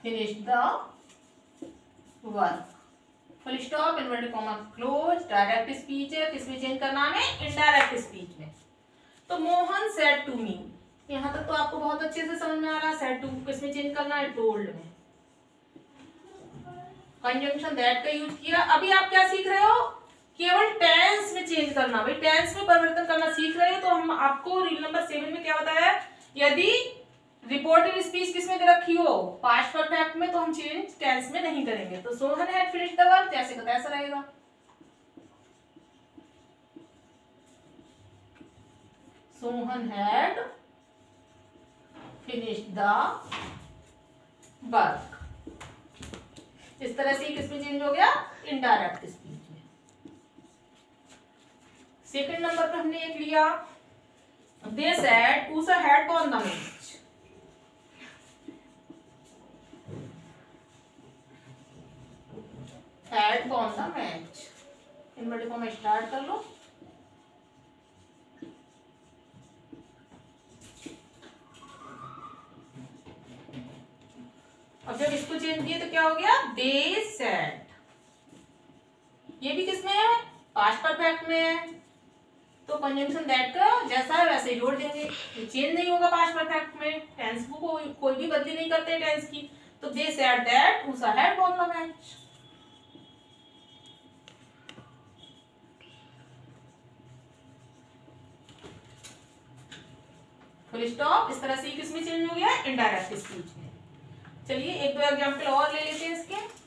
Finished the work. Full stop, inverted comma close, direct speech है, किसमें चेंज करना है, इनडायरेक्ट स्पीच में। तो मोहन सेड टू मी, यहां तक तो आपको बहुत अच्छे से समझ में आ रहा है, सेड टू किसमें चेंज करना है, टोल्ड में। कंजंक्शन दैट का यूज किया। अभी आप क्या सीख रहे हो, केवल टेंस में चेंज करना, भाई टेंस में परिवर्तन करना सीख रहे हो। तो हम आपको रूल नंबर 7 में क्या बताया, यदि रिपोर्टेड स्पीच किसमें दे रखी हो, पास्ट परफेक्ट में, तो हम चेंज टेंस में नहीं करेंगे। तो Sohan had finished the work, जैसे का तैसा रहेगा। Sohan had finished the work, इस तरह से किसमें चेंज हो गया, इनडायरेक्ट स्पीच में। सेकंड नंबर पे हमने एक लिया, They said Usa had won the match. Had won the match. Inverted comma start कर लो। अब जब इसको चेंज किए तो क्या हो गया? They said। ये भी किसमें है? पास्ट परफेक्ट में है, तो कंजंक्शन दैट का जैसा है वैसे ही जोड़ देंगे, चेंज नहीं होगा पास्ट परफेक्ट में। टेंस को कोई भी बदली नहीं करते टेंस की। तो they said that Usha had won the match. Full stop. इस तरह से किसमें चेंज हो गया? इनडायरेक्ट स्पीच में। चलिए एक दो एग्जांपल और ले लेते हैं इसके।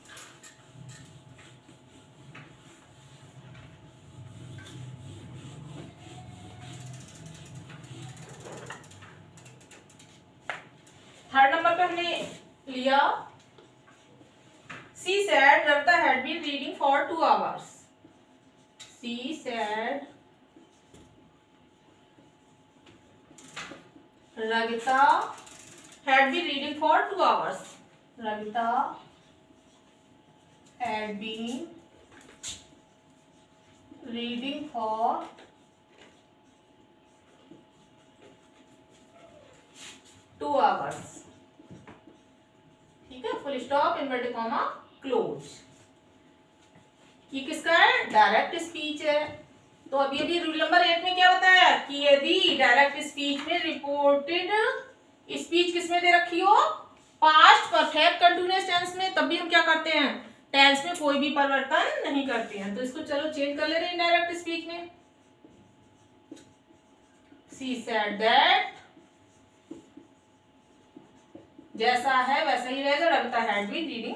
थर्ड नंबर पे हमने लिया she said Ravita had been reading for 2 hours। She said Ravita had been reading for 2 hours। Ravita had been reading for 2 hours। ठीक है, full stop, inverted comma, close. ये किसका है? डायरेक्ट स्पीच है। तो अभी रूल नंबर 8 में क्या बताया कि यदि डायरेक्ट स्पीच में रिपोर्टेड स्पीच किसमें दे रखी हो? पास्ट परफेक्ट कंटीन्यूअस टेंस में, तब भी हम क्या करते हैं? टेंस में कोई भी परिवर्तन नहीं करते हैं। तो इसको चलो चेंज कर ले रहे हैं डायरेक्ट स्पीच में। सी सेड दैट, जैसा है वैसा ही रहेगा, Ravita had been reading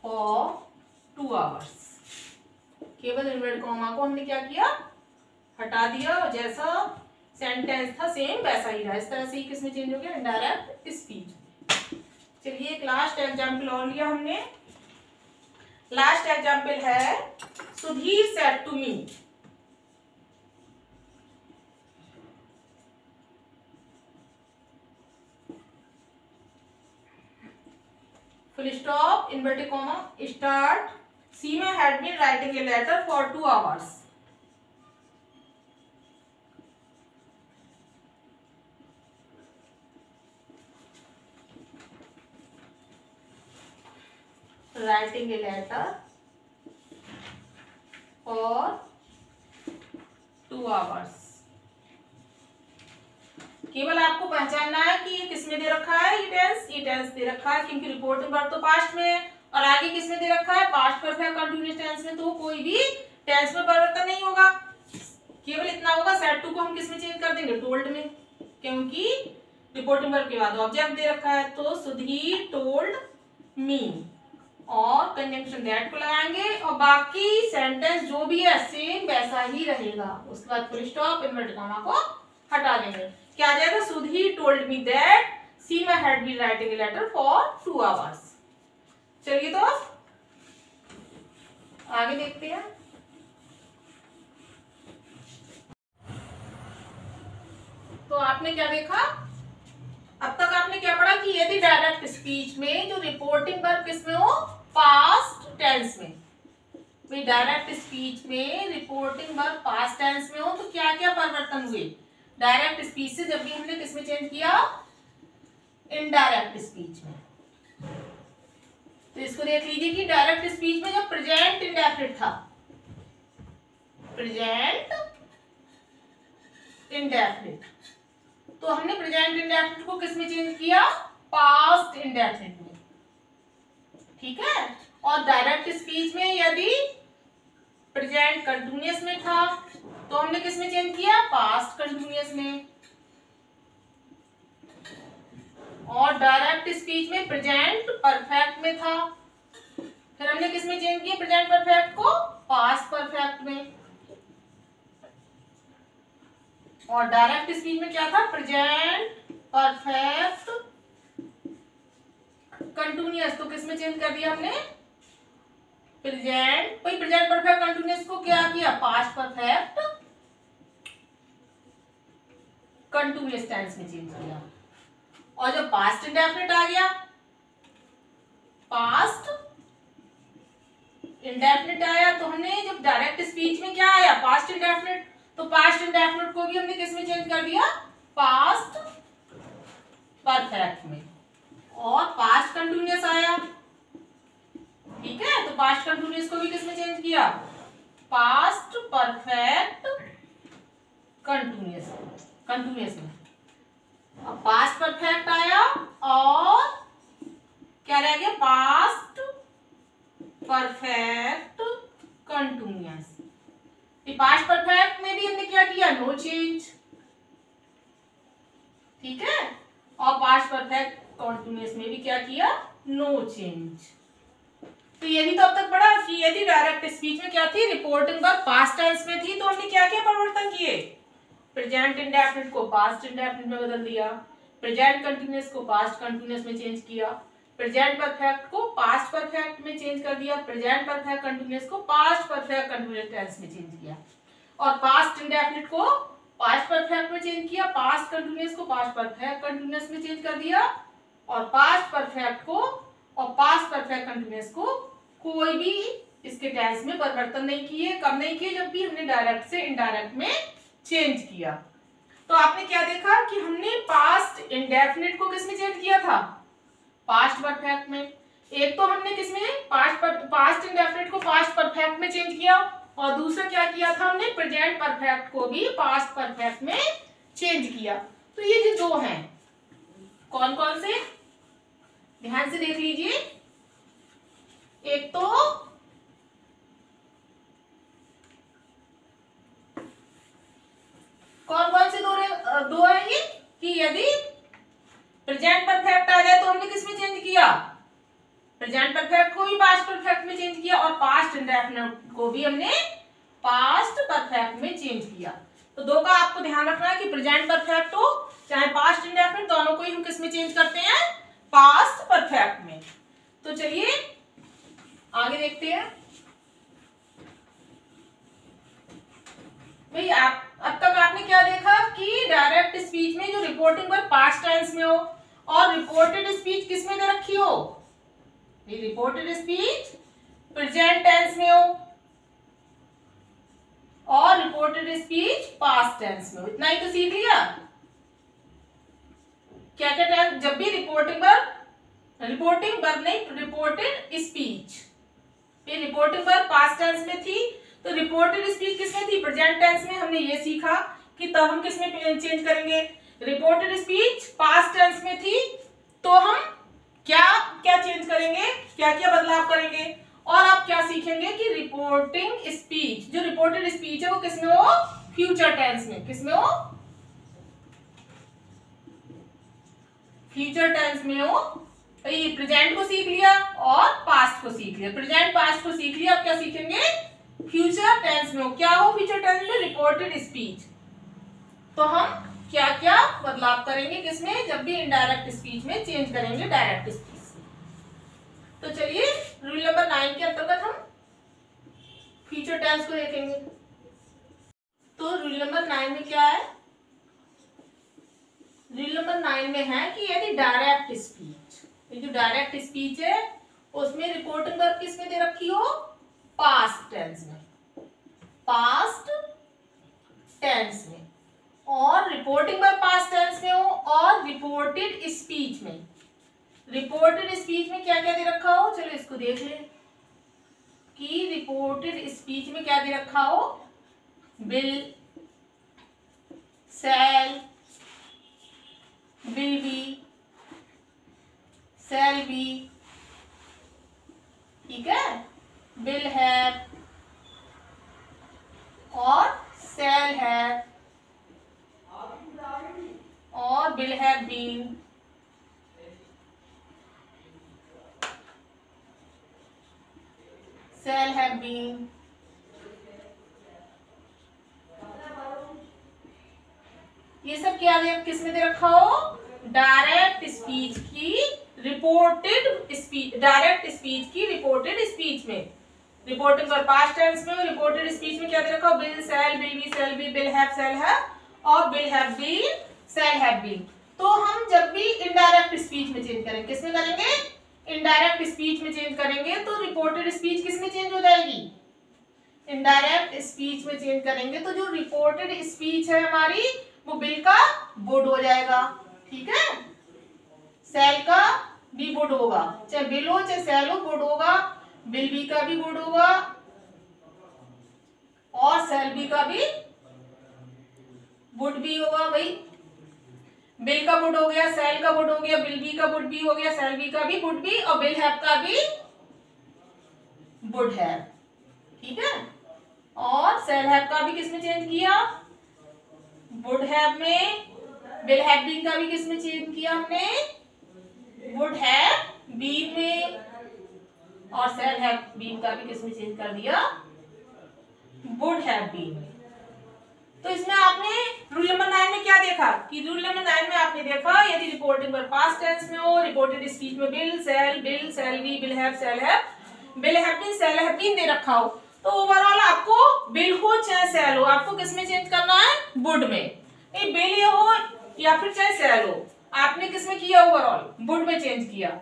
for 2 hours। केवल इन्वर्टेड कॉमा को हमने क्या किया? हटा दिया, और जैसा सेंटेंस था सेम वैसा ही रहा। इस तरह से ही किसमें चेंज हो गया? Indirect speech. चलिए एक लास्ट एग्जांपल और लिया हमने। लास्ट एग्जांपल है Sudhir said to me. Full stop, inverted comma, start. Seema had been writing a letter for 2 hours। Writing a letter for 2 hours। केवल आपको पहचानना है कि ये किसमें दे रखा है? ये टेंस दे रखा है, क्योंकि रिपोर्टिंग वर्ब तो पास्ट में है, और आगे किसमें दे रखा है? पास्ट परफेक्ट कंटीन्यूअस टेंस में। तो कोई भी टेंस में परिवर्तन नहीं होगा, केवल इतना होगा, सेड टू को हम किसमें चेंज कर देंगे? टोल्ड में, क्योंकि रिपोर्टिंग वर्ब के बाद ऑब्जेक्ट दे रखा है। तो सुधीर टोल्ड मी, और कंजंक्शन दैट को लगाएंगे, और बाकी सेंटेंस जो भी है सेम वैसा ही रहेगा। उसके बाद फुल स्टॉप, इन्वर्टेड कॉमा को हटा देंगे। क्या आ जाएगा? Sudhir told me that Seema had been writing a letter for 2 hours। चलिए तो आगे देखते हैं। तो आपने क्या देखा? अब तक आपने क्या पढ़ा कि यदि डायरेक्ट स्पीच में जो रिपोर्टिंग वर्ब किसमें हो? पास्ट टेंस में। डायरेक्ट स्पीच में रिपोर्टिंग वर्ब पास्ट टेंस में हो तो क्या क्या परिवर्तन हुए? डायरेक्ट स्पीच से जब भी हमने किसमें चेंज किया? इनडायरेक्ट स्पीच में। तो इसको देख लीजिए कि डायरेक्ट स्पीच में जो प्रेजेंट इंडेफिनिट था, प्रेजेंट इंडेफिनिट, तो हमने प्रेजेंट इंडेफिनिट को किसमें चेंज किया? पास्ट इंडेफिनिट में। ठीक है। और डायरेक्ट स्पीच में यदि प्रेजेंट कंटिन्यूअस में था तो हमने किसमें चेंज किया? पास्ट कंटिन्यूअस में। और डायरेक्ट स्पीच में प्रेजेंट परफेक्ट में था, फिर हमने किसमें चेंज किया? प्रेजेंट परफेक्ट को पास्ट परफेक्ट में। और डायरेक्ट स्पीच में क्या था? प्रेजेंट परफेक्ट कंटिन्यूअस, तो किसमें चेंज कर दिया हमने? प्रेजेंट परफेक्ट कंटिन्यूअस को क्या किया, पास्ट परफेक्ट कंटिन्यूअस टेंस में चेंज किया। और जब पास्ट इंडेफिनिट आ गया, पास्ट इंडेफिनिट आया, तो हमने जब डायरेक्ट स्पीच में क्या आया, पास्ट इंडेफिनिट, तो पास्ट इंडेफिनिट को भी हमने किस में चेंज कर दिया, पास्ट परफेक्ट में। और पास्ट कंटिन्यूअस आया, ठीक है, तो पास्ट कंटिन्यूअस को भी किस में चेंज किया, पास्ट परफेक्ट कंटिन्यूअस में। अब पास्ट परफेक्ट आया और क्या रह गया, past perfect continuous. Past perfect में भी हमने क्या किया, नो चेंज, ठीक है, और पास्ट परफेक्ट कंटिन्यूअस में भी क्या किया, नो चेंज। तो यही तो अब तक पढ़ा कि यदि डायरेक्ट स्पीच में क्या थी, रिपोर्टिंग वर्ब पास्ट टेंस में थी, तो हमने क्या क्या परिवर्तन किए, प्रेजेंट इंडेफिनिट को पास्ट इंडेफिनिट में बदल दिया, प्रेजेंट कंटिन्यूअस को पास्ट कंटिन्यूअस में चेंज किया, प्रेजेंट परफेक्ट को पास्ट परफेक्ट में चेंज कर दिया, प्रेजेंट परफेक्ट कंटिन्यूअस को पास्ट परफेक्ट कंटिन्यूअस टेंस में चेंज किया, और पास्ट इंडेफिनिट को पास्ट परफेक्ट में चेंज किया, पास्ट कंटिन्यूअस को पास्ट परफेक्ट कंटिन्यूअस में चेंज कर दिया, और पास्ट परफेक्ट को और पास्ट परफेक्ट कंटिन्यूअस को कोई भी इसके टेंस में परिवर्तन नहीं किए। कब नहीं किए, जब भी हमने डायरेक्ट से इनडायरेक्ट में चेंज किया। तो आपने क्या देखा कि हमने पास्ट इंडेफिनिट को किसमें चेंज किया था, पास्ट परफेक्ट में। एक तो हमने किसमें, पास्ट इंडेफिनिट को पास्ट परफेक्ट में चेंज किया, और दूसरा क्या किया था हमने, प्रेजेंट परफेक्ट को भी पास्ट परफेक्ट में चेंज किया। तो ये जो दो हैं, कौन कौन से, ध्यान से देख लीजिए। एक तो कौन कौन से दो है ये, कि यदि प्रेजेंट परफेक्ट आ जाए तो हमने किसमें चेंज किया, प्रेजेंट परफेक्ट को भी पास्ट परफेक्ट में चेंज किया, और पास्ट इंडेफिनिट को भी हमने पास्ट परफेक्ट में चेंज किया। तो दो का आपको ध्यान रखना है कि प्रेजेंट परफेक्ट हो चाहे पास्ट इंडेफिनिट, दोनों को ही हम किसमें चेंज करते हैं, पास्ट परफेक्ट में। तो चलिए आगे देखते हैं। भाई अब तक आपने क्या देखा कि डायरेक्ट स्पीच में जो रिपोर्टिंग वर्ब पास्ट टेंस में हो, और रिपोर्टेड स्पीच किसमें दे रखी हो, रिपोर्टेड स्पीच प्रेजेंट टेंस में हो, और रिपोर्टेड स्पीच पास्ट टेंस में हो। इतना ही तो सीख लिया। क्या क्या टेंस, जब भी रिपोर्टिंग वर्ब नहीं, रिपोर्टेड स्पीच, ये रिपोर्टिंग वर्ब पास्ट टेंस में थी, तो रिपोर्टेड स्पीच किसमें थी, प्रेजेंट टेंस में। हमने ये सीखा कि तब हम किसमें चेंज करेंगे, रिपोर्टेड स्पीच पास्ट टेंस में थी, तो हम क्या क्या चेंज करेंगे, क्या क्या बदलाव करेंगे। और आप क्या सीखेंगे कि रिपोर्टिंग स्पीच, जो रिपोर्टेड स्पीच है वो किसमें हो, फ्यूचर टेंस में, किसमें हो, फ्यूचर टेंस में हो। प्रेजेंट को सीख लिया और पास्ट को सीख लिया, प्रेजेंट पास्ट को सीख लिया, अब क्या सीखेंगे, फ्यूचर टेंस में हो। क्या हो फ्यूचर टेंस में, रिपोर्टेड स्पीच। तो हम क्या क्या बदलाव करेंगे किसमें, जब भी इनडायरेक्ट स्पीच में चेंज करेंगे डायरेक्ट स्पीच से। तो चलिए रूल नंबर 9 के अंतर्गत हम फ्यूचर टेंस को देखेंगे। तो रूल नंबर 9 में क्या है, रूल नंबर 9 में है कि यदि डायरेक्ट स्पीच, ये जो डायरेक्ट स्पीच है उसमें रिपोर्टिंग वर्ब किसमें दे रखी हो, पास्ट टेंस में, पास्ट टेंस में, और रिपोर्टिंग वर्ब पास्ट टेंस में हो, और रिपोर्टेड स्पीच में, रिपोर्टेड स्पीच में क्या क्या दे रखा हो, चलो इसको देख ले कि रिपोर्टेड स्पीच में क्या दे रखा हो, will, shall, will be, shall be, ठीक है, विल हैव और शैल हैव, और will have been, shall have been. ये सब क्या किसमें दे रखा हो, डायरेक्ट स्पीच की रिपोर्टेड स्पीच, डायरेक्ट स्पीच की रिपोर्टेड स्पीच में। रिपोर्टिंग पर पास्ट टेंस में, रिपोर्टेड स्पीच में क्या दे रखा हो, will, shall, will be, will have और will have been, shall have been. तो हम जब भी इनडायरेक्ट स्पीच में चेंज करेंगे, किसमें करेंगे, इनडायरेक्ट स्पीच में चेंज करेंगे, तो रिपोर्टेड स्पीच किसमें चेंज हो जाएगी, इनडायरेक्ट स्पीच में चेंज करेंगे, तो जो रिपोर्टेड स्पीच है हमारी वो विल का वुड हो जाएगा, ठीक है। शैल का भी वुड होगा, चाहे विल हो चाहे शैल हो, वुड होगा, विल बी का भी वुड होगा और शैल बी का भी वुड भी होगा। भाई विल का वुड हो गया, शैल का वुड हो गया, विल बी का वुड भी हो गया, शैल बी का भी वुड भी, और विल हैव का भी वुड हैव, ठीक है। और शैल हैव का भी किसमें चेंज किया, वुड हैव में। विल हैव बीन का भी किसमें चेंज किया हमने, वुड हैव बीन में। और शैल हैव बीन का भी किसमें चेंज कर दिया, वुड हैव बीन में। तो इसमें आपने रूल नंबर 9 में क्या देखा कि रूल नंबर 9 में आपने देखा यदि रिपोर्टिंग पर पास्ट टेंस में हो, रिपोर्टेड स्पीच में will, shall be, will have, shall have, will have been, shall have been दे रखा हो, तो ओवरऑल आपको विल हो चाहे शैल हो, आपको किसमें चेंज करना है, वुड में। विल ये हो या फिर चाहे शैल हो, आपने किसमें किया, ओवरऑल वुड में चेंज किया।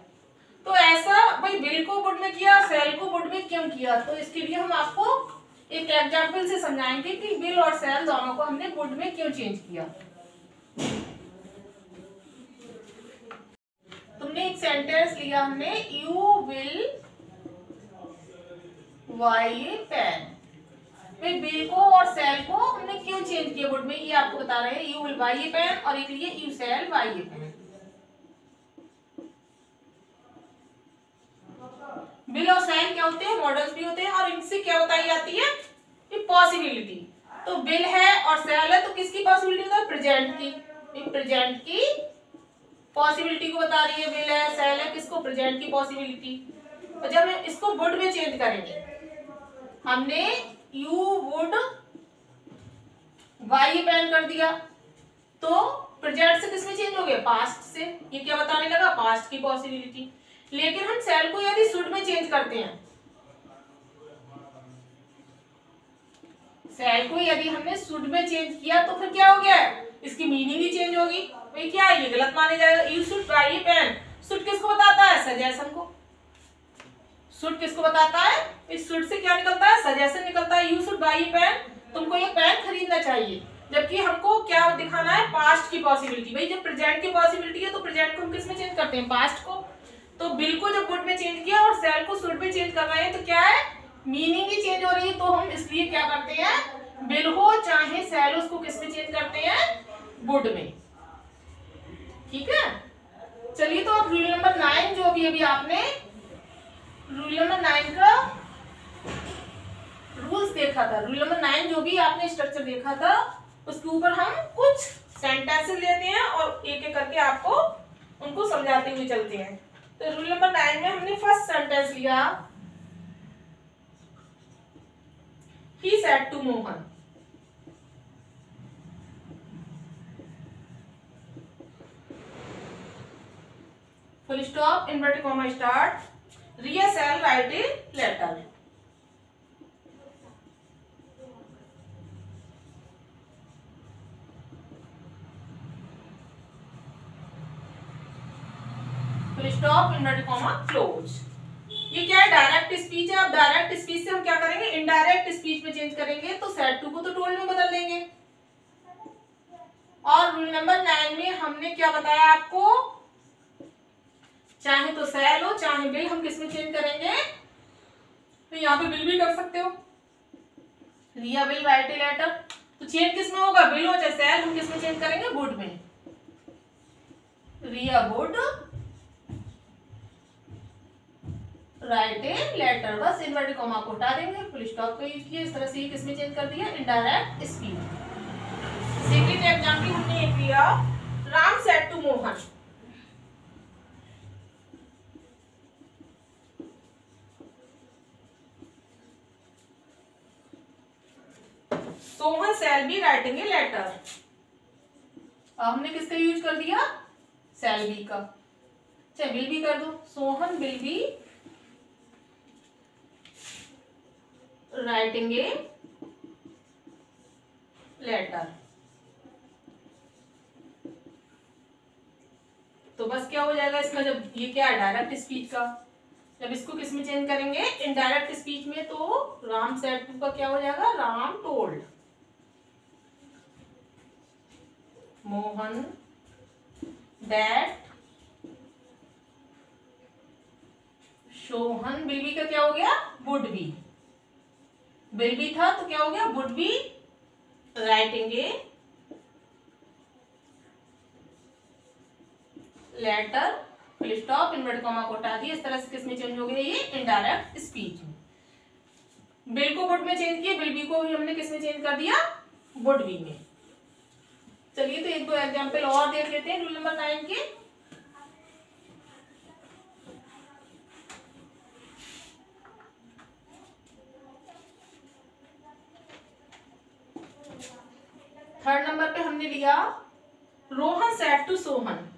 तो ऐसा भाई विल को वुड में किया, शैल को वुड में क्यों किया, तो इसके लिए हम आपको एक एग्जाम्पल से समझाएंगे कि विल और शैल दोनों को हमने वुड में क्यों चेंज किया। तुमने एक सेंटेंस लिया हमने, you will buy a pen, भाई विल को और शैल को हमने क्यों चेंज किया वुड में, ये आपको बता रहे हैं। You will buy a pen और एक लिए you shall buy a pen. Will और शैल क्या होते हैं, मॉडल्स भी होते हैं, और इनसे क्या बताई जाती है, ये पॉसिबिलिटी। तो विल है और शैल है, तो किसकी पॉसिबिलिटी होता है, प्रेजेंट की, प्रेजेंट की पॉसिबिलिटी को बता रही है। विल है, शैल है, किसको, प्रेजेंट की पॉसिबिलिटी। और जब हम इसको वुड में चेंज करेंगे, हमने you would buy a pen कर दिया, तो प्रेजेंट से किसमें चेंज हो गया, पास्ट से। ये क्या बताने लगा, पास्ट की पॉसिबिलिटी। लेकिन हम शैल को यदि शुड में चेंज करते हैं, शैल को यदि हमने शुड में चेंज किया, तो फिर क्या हो गया, इसकी मीनिंग ही चेंज होगी। भाई क्या ये गलत माने जाएगा, you should buy a pen, should किसको बताता है, सजेशन को। शुड किसको बताता है, इस शुड से क्या निकलता है, सजेशन निकलता है। You should buy a pen, तुमको ये पेन खरीदना चाहिए, जबकि हमको क्या दिखाना है, पास्ट की पॉसिबिलिटी। भाई जब प्रेजेंट की पॉसिबिलिटी है, तो प्रेजेंट को हम किस में चेंज करते हैं, पास्ट को। तो विल को जब वुड में चेंज किया और शैल को शुड में चेंज कर रहे हैं, तो क्या है, मीनिंग ही चेंज हो रही है। तो हम इसलिए क्या करते हैं, विल हो चाहे शैल, उसको किस में चेंज करते हैं, वुड में, ठीक है। चलिए, तो अब रूल नंबर 9 जो अभी आपने रूल नंबर 9 का रूल्स देखा था, रूल नंबर 9 जो भी आपने स्ट्रक्चर देखा था, उसके ऊपर हम कुछ सेंटेंसेस लेते हैं और एक एक करके आपको उनको समझाते हुए चलते हैं। तो रूल नंबर 9 में हमने फर्स्ट सेंटेंस लिया, he said to Mohan. Full stop, inverted comma start, Riya shall write a letter. Full stop, inverted comma close. ये क्या है, डायरेक्ट स्पीच है। अब डायरेक्ट स्पीच से हम क्या करेंगे, इनडायरेक्ट स्पीच में चेंज करेंगे, तो सेड टू को तो टोल्ड में बदल देंगे। और रूल नंबर 9 में हमने क्या बताया आपको, चाहे तो शैल हो चाहे विल, हम किस में चेंज करेंगे, तो यहाँ पे विल भी कर सकते हो, रिया विल राइट ए लेटर। तो चेंज किस में होगा, विल हो चाहे शैल, हम किस में चेंज करेंगे, वुड में। रिया वुड राइट ए लेटर, बस इन्वर्टेड कॉमा को हटा देंगे, फुल स्टॉप का यूज किया, इस तरह से ही किसमें चेंज कर दिया, इनडायरेक्ट स्पीच। सेकंड एग्जांपल हमने एक लिया, Ram said to Mohan. Sohan shall be writing a letter. अब हमने किसका यूज कर दिया, शैल बी का, चाहे विल भी कर दो। Sohan will be writing a letter. तो बस क्या हो जाएगा इसका, जब ये क्या है डायरेक्ट स्पीच का, जब इसको किस में चेंज करेंगे इनडायरेक्ट स्पीच में, तो राम सेड टू का क्या हो जाएगा, Ram told Mohan that Sohan will B का क्या हो गया, वुड बी, विल बी था तो क्या हो गया would be writing a letter, full stop, inverted comma को हटा दिया। इस तरह से किसमें चेंज हो गया, ये इनडायरेक्ट स्पीच में। बिल को वुड में चेंज किया, विल बी को भी हमने किसमें चेंज कर दिया, वुड बी में। चलिए तो एक दो एग्जांपल और देख लेते हैं रूल नंबर 9 के। थर्ड नंबर पे हमने लिया Rohan said to Sohan,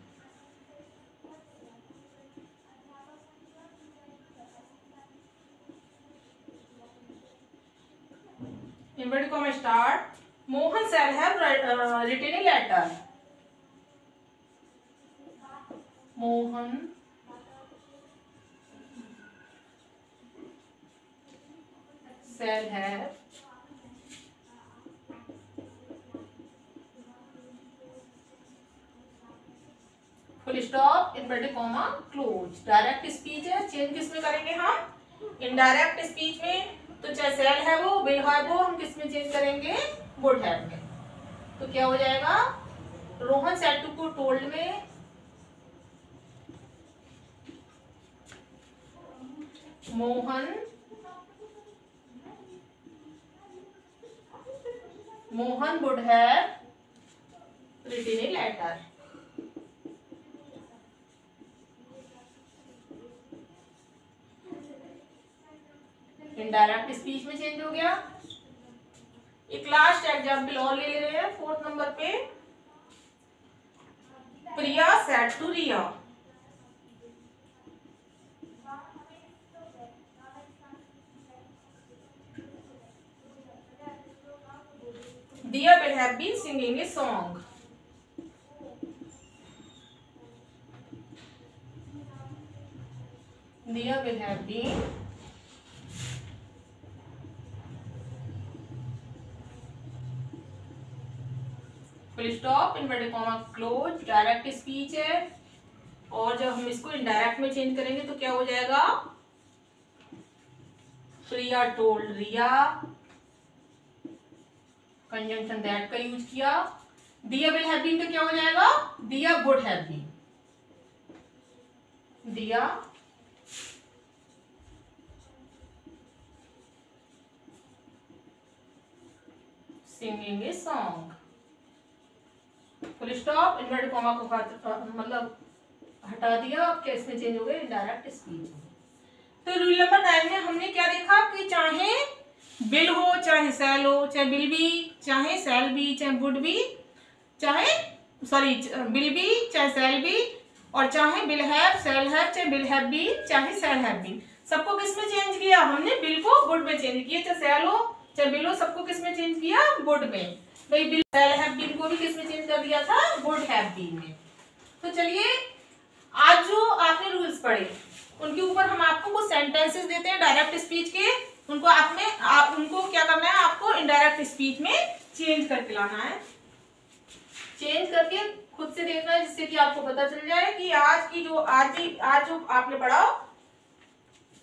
inverted comma start, Mohan shall have written a letter, Mohan shall have full stop, inverted comma close. Direct speech है, चेंज किस में करेंगे हम, इनडायरेक्ट स्पीच में। तो चाहे सेल है वो, विल है वो, हम किस में चेंज करेंगे, वुड हैव में। तो क्या हो जाएगा, रोहन सेड टू को टोल्ड में Mohan would have written a letter. Indirect speech में चेंज हो गया। एक लास्ट एग्जांपल और ले रहे हैं फोर्थ नंबर पे, Priya said to Riya, Dia will have been singing a song, Dia will have been full stop, inverted comma close. Direct speech है, और जब हम इसको इनडायरेक्ट में चेंज करेंगे तो क्या हो जाएगा, प्रिया टोल्ड रिया, कंजंक्शन दैट का यूज किया। दिया विल हैव बीन तो क्या हो जाएगा, दिया वुड हैव बीन, दिया singing a song, full stop, inverted comma को मतलब हटा दिया। अब क्या इसमें चेंज हो गया, इनडायरेक्ट स्पीच। तो रूल नंबर 9 में हमने क्या देखा कि चाहे बिल हो, चाहे सेल हो, चाहे बिल बी, चाहे सेल बी, चाहे वुड बी, चाहे सॉरी बिल बी, चाहे सेल बी, और चाहे बिल हैव, सेल हैव, चाहे बिल हैव बी, चाहे सेल हैव बी, सबको किस में चेंज किया हमने, बिल को वुड में चेंज किया। चाहे सेल हो चाहे बिल हो, सबको किस में चेंज किया, वुड में। भाई बिल सेल हैव बीन को भी किस में चेंज कर दिया था, वुड हैव बीन में। तो चलिए आज जो आपने रूल्स पढ़े उनके ऊपर हम आपको कुछ सेंटेंसेस देते हैं डायरेक्ट स्पीच के, उनको उनको क्या करना है, आपको इनडायरेक्ट स्पीच में चेंज करके लाना है, चेंज करके खुद से देखना है, जिससे कि आपको पता चल जाए कि आज जो आपने पढ़ा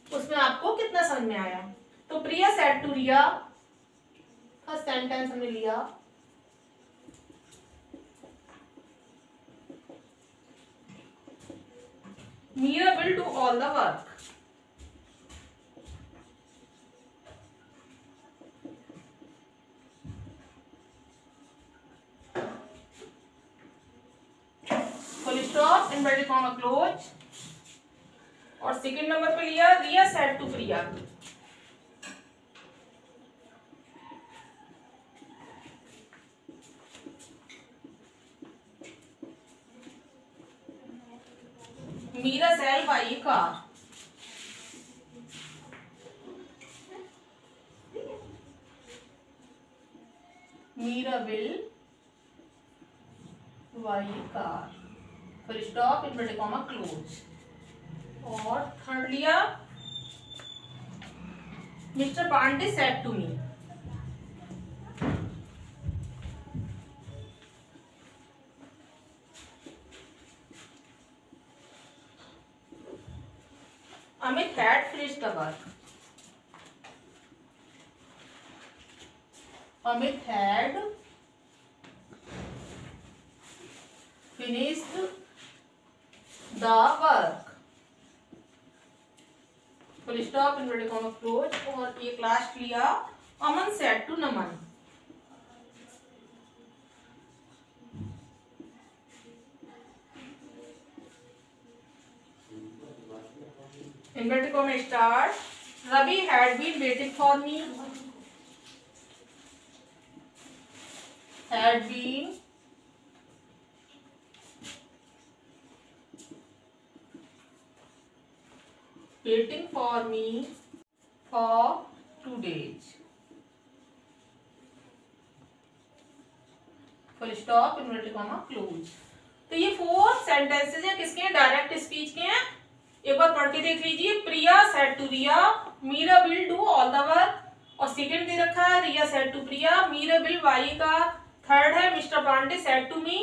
उसमें आपको कितना समझ में आया। तो Priya said to Riya, first sentence हमने लिया, Meera will do all the work, full stop, inverted comma close। और सेकंड नंबर पे लिया Riya said to Priya, Meera sell buy car. Meera will buy a car, full stop, inverted comma close. और third लिया, mister Pandey said to me, Amit had finished the work. Amit had finished the work. Full stop, inverted comma close। और एक last लिया, अमन said to Naman, inverted comma start, Ravi had been waiting for me, had been waiting for me for 2 days, full stop, inverted comma close. तो ये 4 sentences हैं, किसके हैं? Direct speech के हैं। एक बार पढ़ के देख लीजिए। Priya said to Riya, Meera will do all the work. और सेकंड दे रखा है, Riya said to Priya, Meera will buy car. Third है, mister Pandey said to me,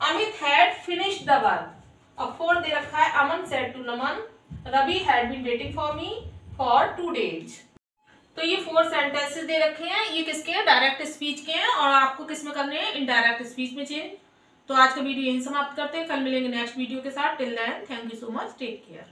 Amit had finished the work. और फोर्थ दे रखा है, Aman said to Naman, Ravi had been waiting for me for 2 days। तो ये 4 सेंटेंसेस दे रखे हैं, ये किसके हैं? डायरेक्ट स्पीच के हैं। और आपको किस में करने हैं? इनडायरेक्ट स्पीच में चेंज। तो आज का वीडियो यही समाप्त करते हैं, कल मिलेंगे नेक्स्ट वीडियो के साथ। Till then thank you so much, take care.